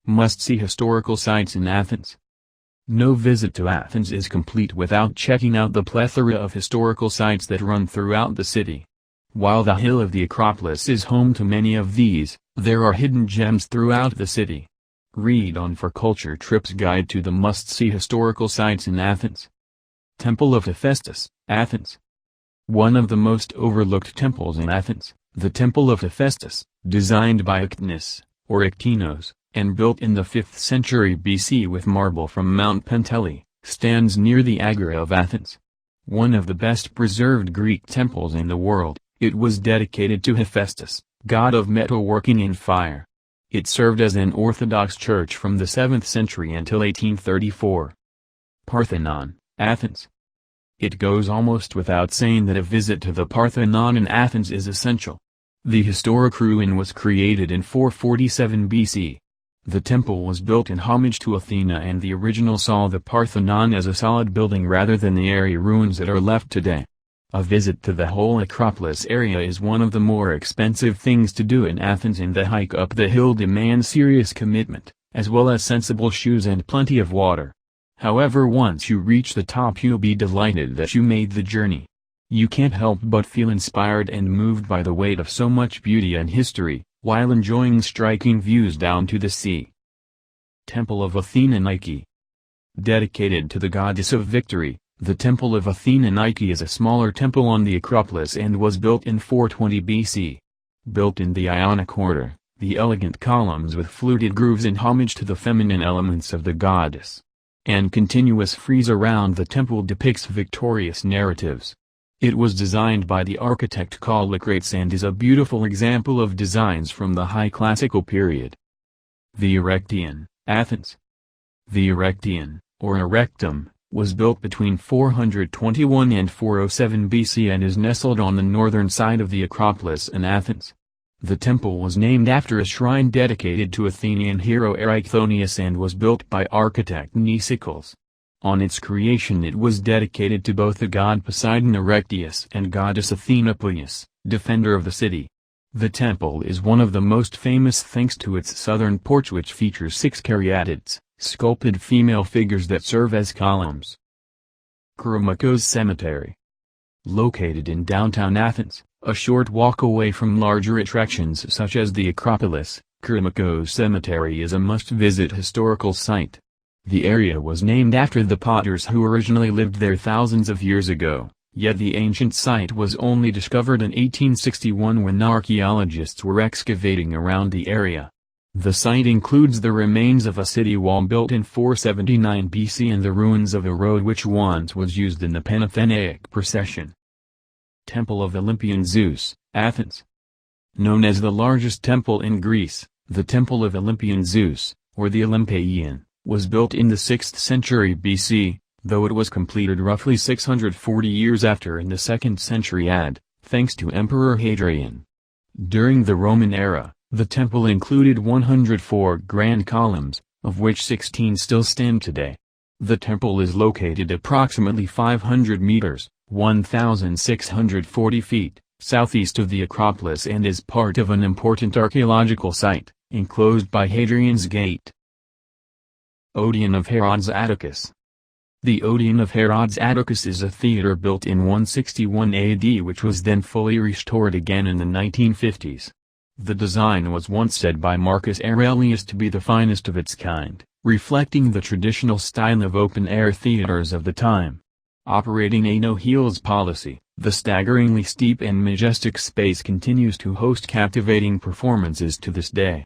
Must-see historical sites in Athens. No visit to Athens is complete without checking out the plethora of historical sites that run throughout the city. While the hill of the Acropolis is home to many of these, there are hidden gems throughout the city. Read on for Culture Trip's Guide to the Must-See Historical Sites in Athens. Temple of Hephaestus, Athens. One of the most overlooked temples in Athens, the Temple of Hephaestus, designed by Ictinus, or Ictinos, and built in the 5th century BC with marble from Mount Penteli, stands near the Agora of Athens. One of the best preserved Greek temples in the world, it was dedicated to Hephaestus, god of metalworking and fire. It served as an Orthodox church from the 7th century until 1834. Parthenon, Athens. It goes almost without saying that a visit to the Parthenon in Athens is essential. The historic ruin was created in 447 BC. The temple was built in homage to Athena, and the original saw the Parthenon as a solid building rather than the airy ruins that are left today. A visit to the whole Acropolis area is one of the more expensive things to do in Athens, and the hike up the hill demands serious commitment, as well as sensible shoes and plenty of water. However, once you reach the top, you'll be delighted that you made the journey. You can't help but feel inspired and moved by the weight of so much beauty and history, while enjoying striking views down to the sea. Temple of Athena Nike. Dedicated to the goddess of victory, the Temple of Athena Nike is a smaller temple on the Acropolis and was built in 420 BC. Built in the Ionic order, the elegant columns with fluted grooves in homage to the feminine elements of the goddess, and continuous frieze around the temple depicts victorious narratives. It was designed by the architect Callicrates and is a beautiful example of designs from the High Classical period. The Erechtheion, Athens. The Erechtheion, or Erectum, was built between 421 and 407 BC and is nestled on the northern side of the Acropolis in Athens. The temple was named after a shrine dedicated to Athenian hero Erychthonius and was built by architect Nicicles. On its creation it was dedicated to both the god Poseidon Erechtheus and goddess Athena Peleus, defender of the city. The temple is one of the most famous thanks to its southern porch, which features 6 caryatids, sculpted female figures that serve as columns. Kephalos Cemetery. Located in downtown Athens, a short walk away from larger attractions such as the Acropolis, Kephalos Cemetery is a must-visit historical site. The area was named after the potters who originally lived there thousands of years ago, yet the ancient site was only discovered in 1861 when archaeologists were excavating around the area. The site includes the remains of a city wall built in 479 BC and the ruins of a road which once was used in the Panathenaic procession. Temple of Olympian Zeus, Athens. Known as the largest temple in Greece, the Temple of Olympian Zeus, or the Olympeion, was built in the 6th century BC, though it was completed roughly 640 years after in the 2nd century AD, thanks to Emperor Hadrian. During the Roman era, the temple included 104 grand columns, of which 16 still stand today. The temple is located approximately 500 meters, 1,640 feet, southeast of the Acropolis and is part of an important archaeological site, enclosed by Hadrian's Gate. Odeon of Herodes Atticus. The Odeon of Herodes Atticus is a theater built in 161 AD which was then fully restored again in the 1950s. The design was once said by Marcus Aurelius to be the finest of its kind, reflecting the traditional style of open-air theaters of the time. Operating a no-heels policy, the staggeringly steep and majestic space continues to host captivating performances to this day.